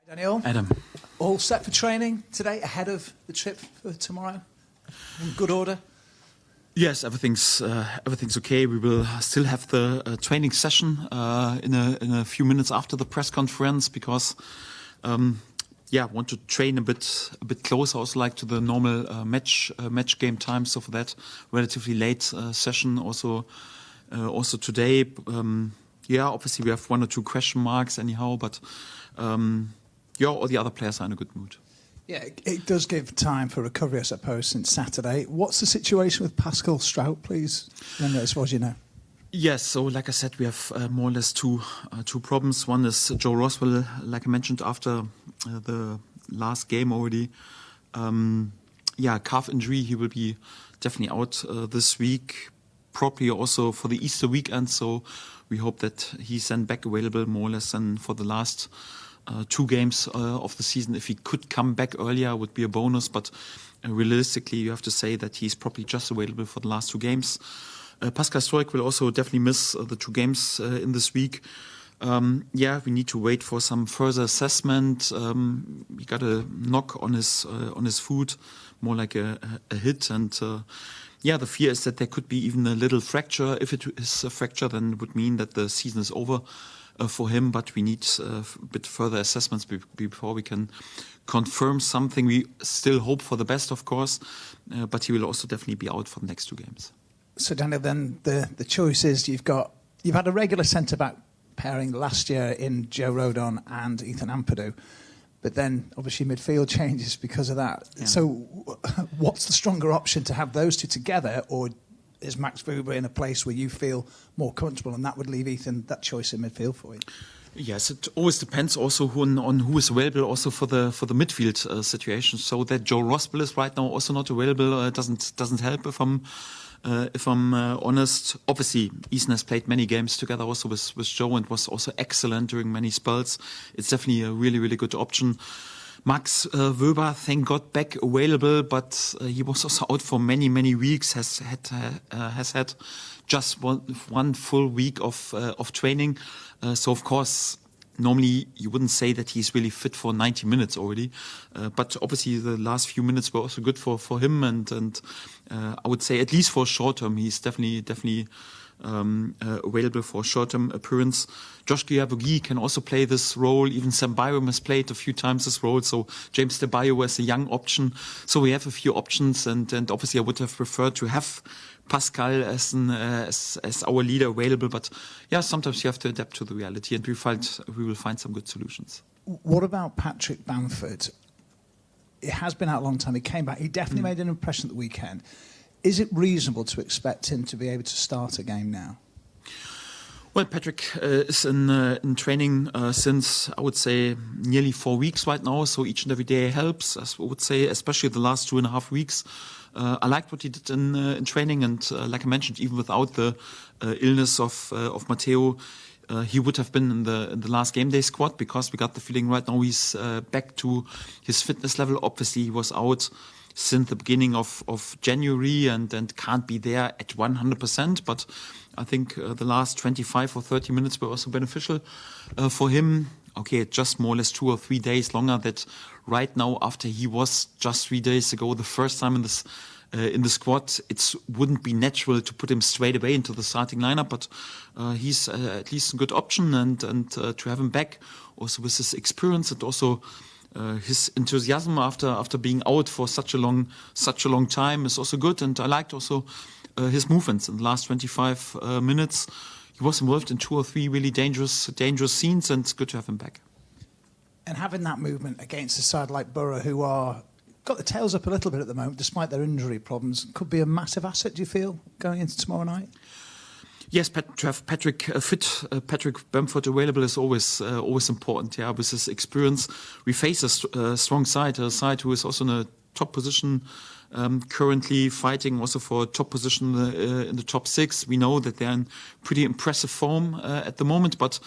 Daniel, Adam, all set for training today ahead of the trip for tomorrow? In good order? yes, everything's okay. We will still have the training session in a few minutes after the press conference because, want to train a bit closer, also like to the normal match game time. So for that relatively late session, also today, obviously we have one or two question marks anyhow, but all the other players are in a good mood. Yeah, it does give time for recovery, I suppose, since Saturday. What's the situation with Pascal Strout, please, as far as you know? Yes, so like I said, we have more or less two problems. One is Joe Roswell, like I mentioned after the last game already. Calf injury. He will be definitely out this week, probably also for the Easter weekend. So we hope that he's then back available more or less than for the last 2 games of the season. If he could come back earlier, would be a bonus. But realistically, you have to say that he's probably just available for the last 2 games. Pascal Stroik will also definitely miss the 2 games in this week. We need to wait for some further assessment. He got a knock on his foot, more like a hit, and the fear is that there could be even a little fracture. If it is a fracture, then it would mean that the season is over for him. But we need a bit further assessments before we can confirm something. We still hope for the best, of course, but he will also definitely be out for the next 2 games. So, Daniel, then the choice is you've had a regular centre-back pairing last year in Joe Rodon and Ethan Ampadu, but then obviously midfield changes because of that. Yeah. So what's the stronger option, to have those 2 together, or is Max Wöber in a place where you feel more comfortable and that would leave Ethan that choice in midfield for you? Yes, it always depends also on who is available also for the midfield situation. So that Joe Roswell is right now also not available doesn't help if I'm honest. Obviously, Ethan has played many games together also with Joe and was also excellent during many spells. It's definitely a really, really good option. Max Wöber, thank God, back available, but he was also out for many, many weeks. Has had just one full week of training. So of course, normally you wouldn't say that he's really fit for 90 minutes already, but obviously the last few minutes were also good for him, and I would say at least for short term he's definitely available for a short-term appearance. Josh Guillabougui can also play this role. Even Sam Byram has played a few times this role. So James De Bayo as a young option. So we have a few options, and obviously I would have preferred to have Pascal as our leader available. But sometimes you have to adapt to the reality, and we will find some good solutions. What about Patrick Bamford? It has been out a long time. He came back. He definitely made an impression at the weekend. Is it reasonable to expect him to be able to start a game now? Well, Patrick is in training since, I would say, nearly 4 weeks right now. So each and every day helps, as I would say, especially the last 2.5 weeks. I liked what he did in training, and like I mentioned, even without the illness of Matteo, he would have been in the last game day squad, because we got the feeling right now he's back to his fitness level. Obviously, he was out since the beginning of January and can't be there at 100%. But I think the last 25 or 30 minutes were also beneficial for him. Okay, just more or less 2 or 3 days longer. That right now, after he was just 3 days ago the first time in the squad, it wouldn't be natural to put him straight away into the starting lineup. But he's at least a good option, and to have him back also with his experience and also his enthusiasm after being out for such a long time is also good. And I liked also his movements in the last 25 minutes. He was involved in 2 or 3 really dangerous scenes, and it's good to have him back. And having that movement against a side like Boro, who are got the tails up a little bit at the moment, despite their injury problems, could be a massive asset, do you feel, going into tomorrow night? Yes, to have Patrick fit, Patrick Bamford available is always important. Yeah, with his experience, we face a strong side, a side who is also in a top position, currently fighting also for a top position in the top 6. We know that they're in pretty impressive form at the moment, but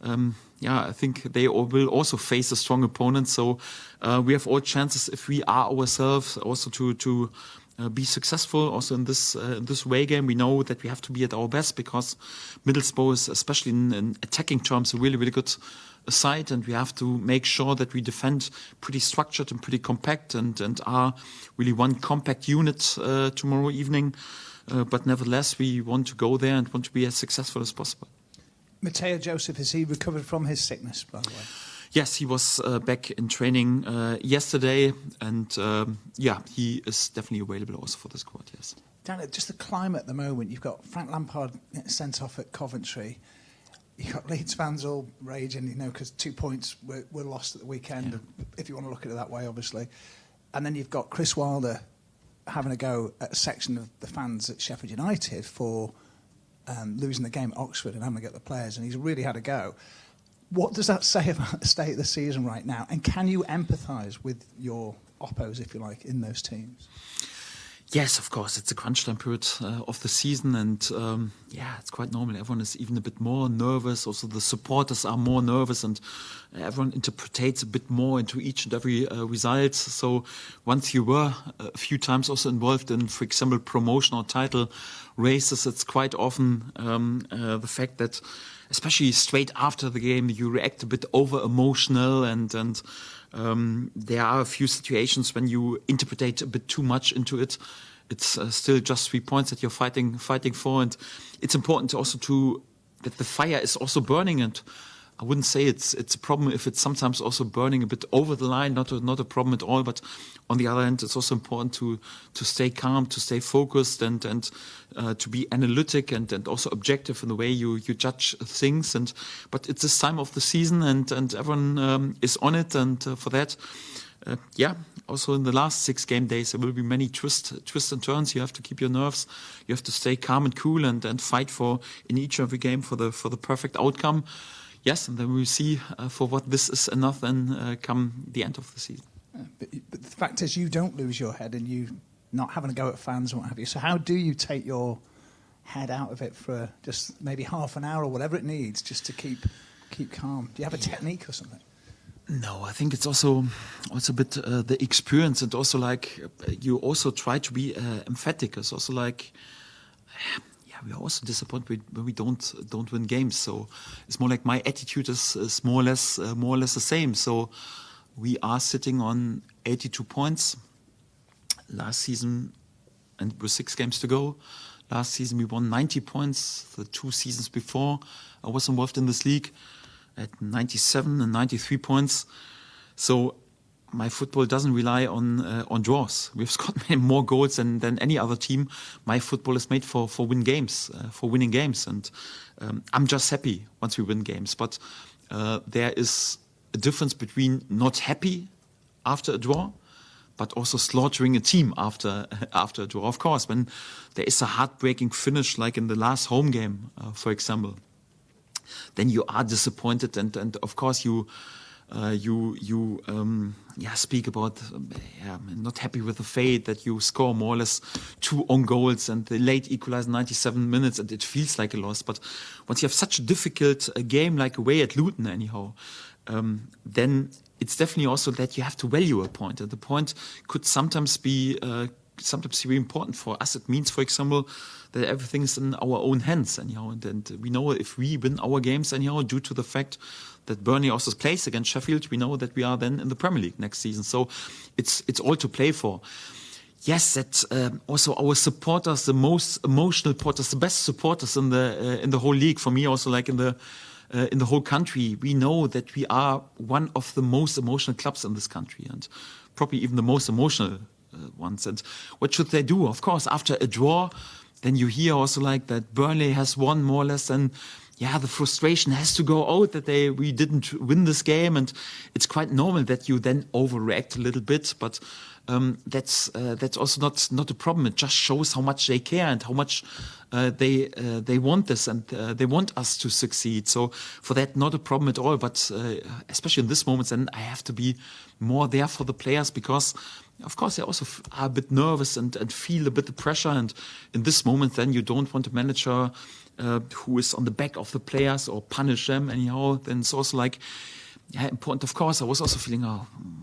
I think they will also face a strong opponent. So we have all chances, if we are ourselves, also to be successful also in this away game. We know that we have to be at our best, because Middlesbrough is, especially in attacking terms, a really, really good aside, and we have to make sure that we defend pretty structured and pretty compact and are really one compact unit tomorrow evening. But nevertheless, we want to go there and want to be as successful as possible. Matteo Joseph, has he recovered from his sickness, by the way? Yes, he was back in training yesterday, and he is definitely available also for the squad, yes. Daniel, just the climate at the moment, you've got Frank Lampard sent off at Coventry. You've got Leeds fans all raging, because 2 points were lost at the weekend, if you want to look at it that way, obviously. And then you've got Chris Wilder having a go at a section of the fans at Sheffield United for losing the game at Oxford and having a go at the players, and he's really had a go. What does that say about the state of the season right now? And can you empathise with your oppos, if you like, in those teams? Yes, of course. It's a crunch time period of the season, and it's quite normal. Everyone is even a bit more nervous. Also, the supporters are more nervous, and everyone interprets a bit more into each and every result. So once you were a few times also involved in, for example, promotion or title races, it's quite often the fact that, especially straight after the game, you react a bit over-emotional, and there are a few situations when you interpret a bit too much into it. It's still just 3 points that you're fighting for, and it's important also that the fire is also burning. And I wouldn't say it's a problem if it's sometimes also burning a bit over the line, not a problem at all. But on the other hand, it's also important to stay calm, to stay focused, and to be analytic and also objective in the way you judge things. But it's this time of the season, and everyone is on it, and for that, also in the last 6 game days, there will be many twists and turns. You have to keep your nerves. You have to stay calm and cool and fight for in each and every game for the perfect outcome. Yes, and then we'll see for what this is enough then come the end of the season. But the fact is, you don't lose your head, and you not having a go at fans and what have you. So how do you take your head out of it for just maybe half an hour or whatever it needs, just to keep calm? Do you have a technique or something? No, I think it's also a bit the experience, and also like you also try to be emphatic. It's also like. We are also disappointed when we don't win games. So it's more like my attitude is more or less the same. So we are sitting on 82 points last season, and with 6 games to go. Last season we won 90 points. The 2 seasons before I was involved in this league at 97 and 93 points. So my football doesn't rely on draws. We've scored many more goals than any other team. My football is made for winning games, and I'm just happy once we win games. But there is a difference between not happy after a draw, but also slaughtering a team after a draw. Of course, when there is a heartbreaking finish, like in the last home game, for example, then you are disappointed, and of course you speak about not happy with the fate that you score more or less 2 own goals and the late equalizer 97 minutes, and it feels like a loss. But once you have such a difficult game like away at Luton anyhow, then it's definitely also that you have to value a point, and the point could sometimes be really important for us. It means, for example, that everything is in our own hands anyhow, and we know if we win our games anyhow, due to the fact that Burnley also plays against Sheffield, we know that we are then in the Premier League next season. So it's all to play for. Yes, that also our supporters, the most emotional supporters, the best supporters in the whole league. For me, also like in the whole country, we know that we are one of the most emotional clubs in this country, and probably even the most emotional ones. And what should they do? Of course, after a draw, then you hear also like that Burnley has won more or less, and the frustration has to go out that we didn't win this game, and it's quite normal that you then overreact a little bit. But that's also not a problem. It just shows how much they care and how much they want this, and they want us to succeed. So for that, not a problem at all. But especially in this moment, then I have to be more there for the players, because of course they also are a bit nervous and feel a bit the pressure. And in this moment, then you don't want a manager who is on the back of the players or punish them anyhow. Then it's also like important. Of course, I was also feeling,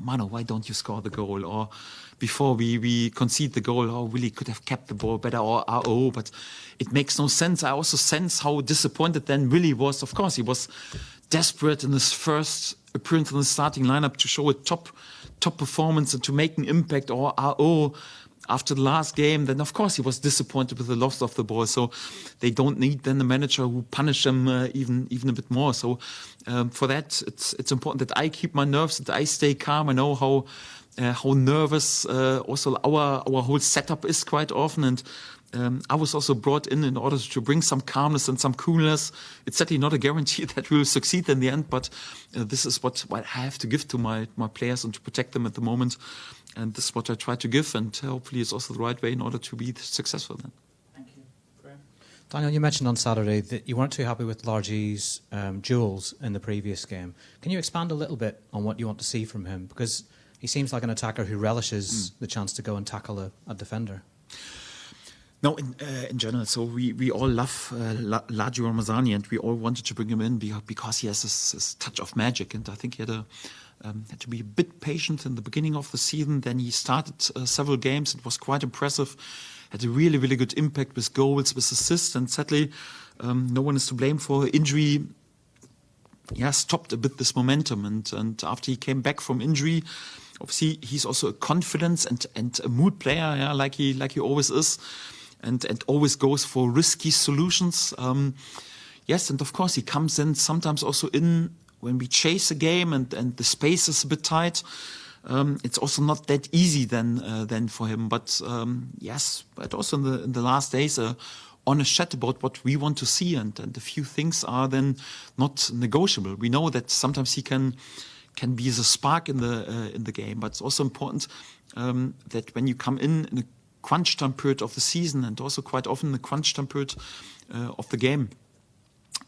Mano, why don't you score the goal? Or before we concede the goal, really could have kept the ball better, or but it makes no sense. I also sense how disappointed then Willie was. Of course, he was desperate in his first appearance in the starting lineup to show a top performance and to make an impact, or after the last game, then of course he was disappointed with the loss of the ball. So they don't need then the manager who punish them even a bit more. So for that, it's important that I keep my nerves, that I stay calm. I know how nervous also our whole setup is quite often, and I was also brought in order to bring some calmness and some coolness. It's certainly not a guarantee that we will succeed in the end, but this is what I have to give to my players and to protect them at the moment. And this is what I try to give, and hopefully it's also the right way in order to be successful then. Thank you. Graham? Daniel, you mentioned on Saturday that you weren't too happy with Largy's duels in the previous game. Can you expand a little bit on what you want to see from him? Because he seems like an attacker who relishes the chance to go and tackle a defender. No, in general, so we all love Largy Ramazani, and we all wanted to bring him in because he has this touch of magic, and I think he had to be a bit patient in the beginning of the season. Then he started several games. It was quite impressive. Had a really, really good impact with goals, with assists, and sadly, no one is to blame for injury. Yeah, stopped a bit this momentum, and after he came back from injury, obviously he's also a confidence and a mood player, yeah, like he always is, and always goes for risky solutions. Yes, and of course he comes in sometimes also in when we chase a game and the space is a bit tight. It's also not that easy then for him. But yes, but also in the last days, honest chat about what we want to see, and a few things are then not negotiable. We know that sometimes he can be the spark in the game, but it's also important that when you come in a crunch time period of the season, and also quite often the crunch time period of the game,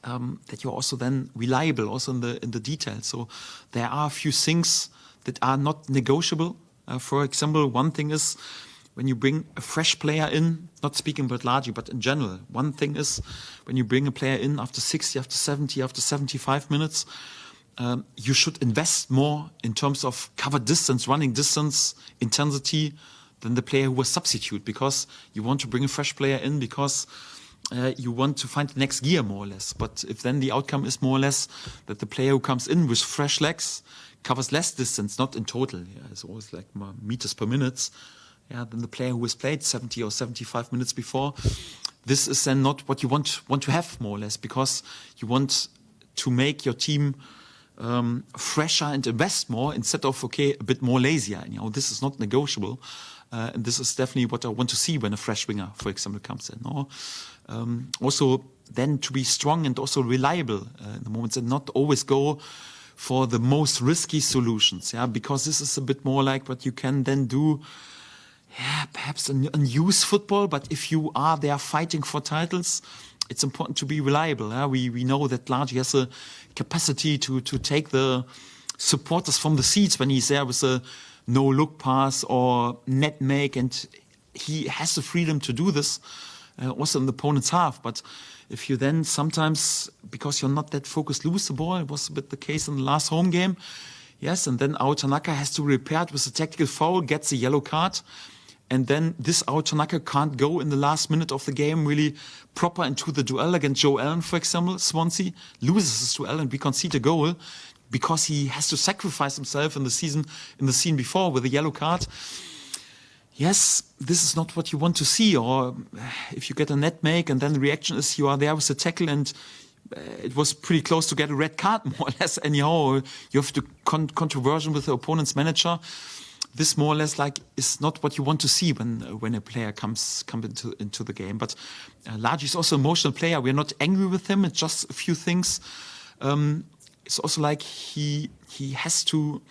that you're also then reliable also in the details. So there are a few things that are not negotiable. For example, one thing is when you bring a fresh player in, not speaking about Largy, but in general, one thing is when you bring a player in after 60, after 70, after 75 minutes, you should invest more in terms of cover distance, running distance, intensity than the player who was substitute, because you want to bring a fresh player in because you want to find the next gear more or less. But if then the outcome is more or less that the player who comes in with fresh legs covers less distance, not in total, it's always like meters per minute, than the player who has played 70 or 75 minutes before, this is then not what you want to have more or less, because you want to make your team fresher and invest more instead of a bit more lazier. This is not negotiable, and this is definitely what I want to see when a fresh winger, for example, comes in. Or also then to be strong and also reliable in the moments, and not always go for the most risky solutions. Because this is a bit more like what you can then do. Perhaps in youth football, but if you are there fighting for titles, it's important to be reliable. We know that Largy has a capacity to take the supporters from the seats when he's there with a no-look pass or net make, and he has the freedom to do this also in the opponent's half. But if you then sometimes, because you're not that focused, lose the ball, it was a bit the case in the last home game, yes, and then Ao Tanaka has to repair it with a tactical foul, gets a yellow card. And then this Ao Tanaka can't go in the last minute of the game really proper into the duel against Joe Allen, for example. Swansea loses his duel and we concede a goal because he has to sacrifice himself in the scene before with a yellow card. Yes, this is not what you want to see. Or if you get a net make and then the reaction is you are there with the tackle and it was pretty close to get a red card more or less anyhow. You have to controversial with the opponent's manager. This more or less is not what you want to see when a player comes into the game. But Largy is also an emotional player. We're not angry with him. It's just a few things. It's also like he has to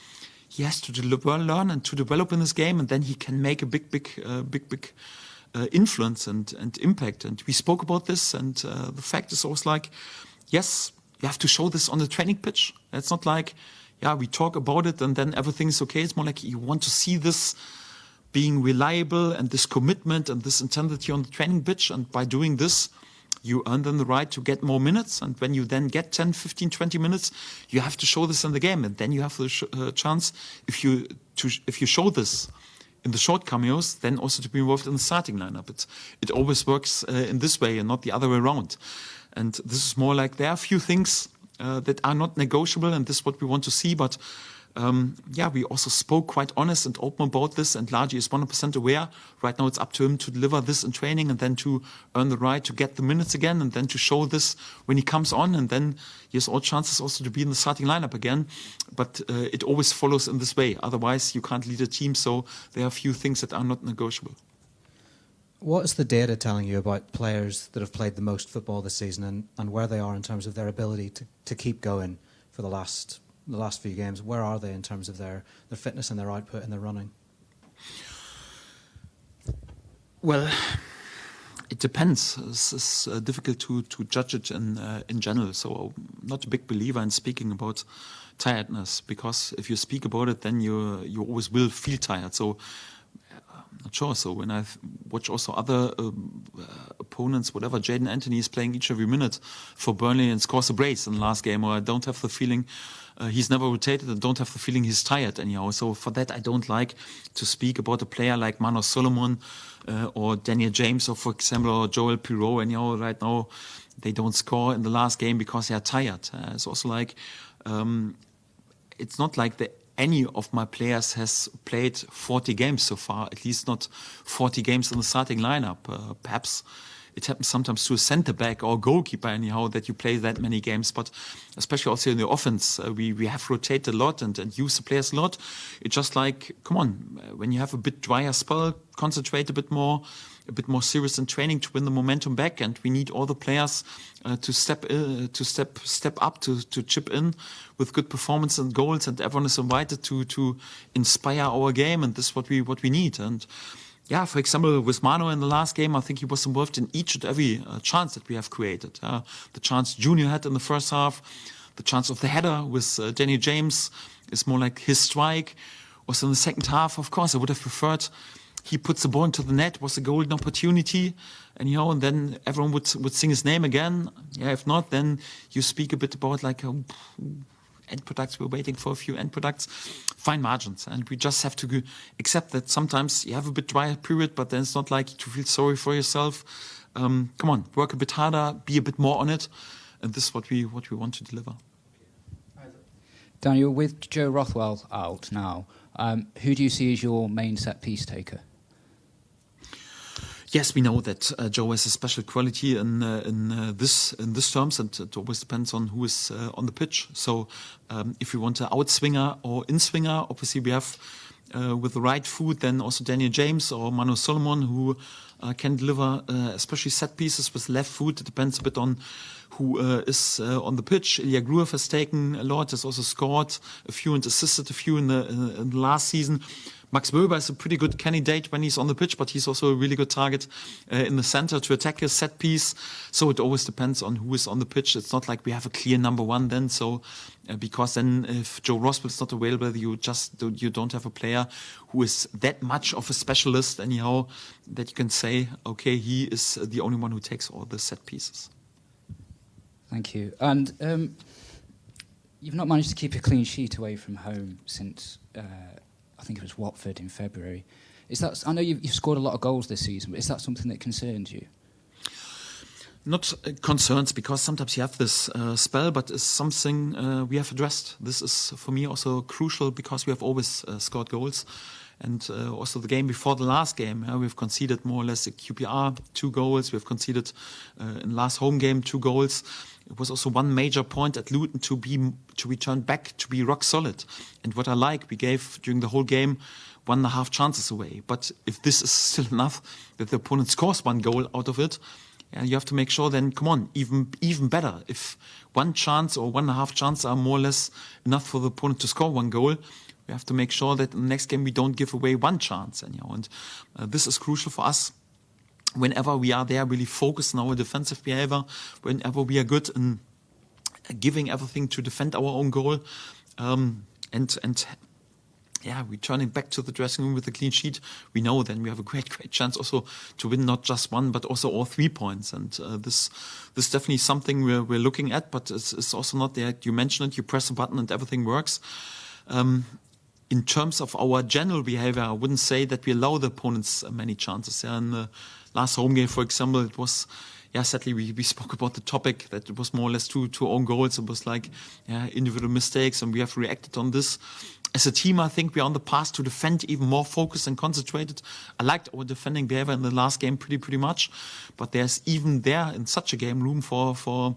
learn and to develop in this game, and then he can make a big influence and impact. And we spoke about this, and the fact is also yes, you have to show this on the training pitch. It's not like, we talk about it and then everything is okay. It's more like you want to see this being reliable and this commitment and this intensity on the training pitch. And by doing this, you earn then the right to get more minutes. And when you then get 10, 15, 20 minutes, you have to show this in the game. And then you have the chance, if you show this in the short cameos, then also to be involved in the starting lineup. It always works in this way and not the other way around. And this is more like there are a few things that are not negotiable, and this is what we want to see. But we also spoke quite honest and open about this, and Largy is 100% aware. Right now it's up to him to deliver this in training and then to earn the right to get the minutes again and then to show this when he comes on, and then he has all chances also to be in the starting lineup again. But it always follows in this way. Otherwise you can't lead a team, so there are a few things that are not negotiable. What is the data telling you about players that have played the most football this season and where they are in terms of their ability to keep going for the last few games? Where are they in terms of their fitness and their output and their running? Well, it depends. It's difficult to judge it in general. So I'm not a big believer in speaking about tiredness, because if you speak about it, then you always will feel tired. So I'm not sure. So when I watch also other opponents, whatever, Jadon Anthony is playing each every minute for Burnley and scores a brace in the last game, or I don't have the feeling he's never rotated, and don't have the feeling he's tired anyhow. So for that, I don't like to speak about a player like Mano Solomon or Daniel James, or for example, or Joel Pirou. Anyhow, right now they don't score in the last game because they are tired. It's also like it's not like any of my players has played 40 games so far, at least not 40 games in the starting lineup. Perhaps it happens sometimes to a centre back or goalkeeper anyhow that you play that many games, but especially also in the offense, we have rotated a lot and used the players a lot. It's just like, come on, when you have a bit drier spell, concentrate a bit more serious in training to win the momentum back, and we need all the players to step up to chip in with good performance and goals, and everyone is invited to inspire our game, and this is what we need. And yeah, for example, with Mano in the last game, I think he was involved in each and every chance that we have created. The chance Junior had in the first half, the chance of the header with Daniel James is more like his strike. Also in the second half, of course, I would have preferred he puts the ball into the net, was a golden opportunity, and and then everyone would sing his name again. Yeah, if not, then you speak a bit about like end products. We're waiting for a few end products, fine margins, and we just have to accept that sometimes you have a bit drier period, but then it's not like to feel sorry for yourself. Come on, work a bit harder, be a bit more on it, and this is what we want to deliver. Daniel, with Joe Rothwell out now, who do you see as your main set piece taker? Yes, we know that Joe has a special quality in this terms, and it always depends on who is on the pitch. So if we want an outswinger or in-swinger, obviously we have with the right foot then also Daniel James or Mano Solomon, who can deliver especially set pieces with left foot. It depends a bit on who is on the pitch. Ilya Gruev has taken a lot, has also scored a few and assisted a few in the last season. Max Wöber is a pretty good candidate when he's on the pitch, but he's also a really good target in the center to attack his set piece. So it always depends on who is on the pitch. It's not like we have a clear number one then. So because then if Joe Rothwell is not available, you don't have a player who is that much of a specialist anyhow that you can say, okay, he is the only one who takes all the set pieces. Thank you. And you've not managed to keep a clean sheet away from home since I think it was Watford in February. I know you've scored a lot of goals this season, but is that something that concerns you? Not concerns, because sometimes you have this spell, but it's something we have addressed. This is for me also crucial, because we have always scored goals. And also the game before the last game, we've conceded more or less a QPR 2 goals. We've conceded in the last home game 2 goals. It was also one major point at Luton to return back to be rock solid. And what I like, we gave during the whole game 1.5 chances away. But if this is still enough that the opponent scores 1 goal out of it, you have to make sure then, come on, even better. If 1 chance or 1.5 chances are more or less enough for the opponent to score 1 goal, we have to make sure that in the next game we don't give away 1 chance. And this is crucial for us. Whenever we are there, really focused on our defensive behavior, whenever we are good in giving everything to defend our own goal, returning back to the dressing room with a clean sheet, we know then we have a great chance also to win not just 1, but also all 3 points. And this is definitely something we're looking at, but it's also not there. You mentioned it, you press a button and everything works. In terms of our general behavior, I wouldn't say that we allow the opponents many chances. In the last home game, for example, it was sadly we spoke about the topic that it was more or less two own goals. It was like individual mistakes, and we have reacted on this. As a team, I think we are on the path to defend even more focused and concentrated. I liked our defending behavior in the last game pretty much, but there's even there in such a game room for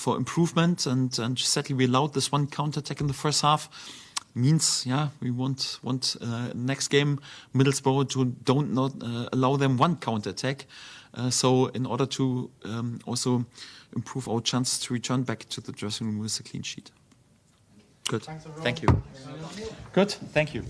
improvement. And sadly, we allowed this one counter-attack in the first half. Means we want next game Middlesbrough to not allow them one counter-attack. So in order to also improve our chances to return back to the dressing room with a clean sheet. Good. Thank you. Good. Thank you.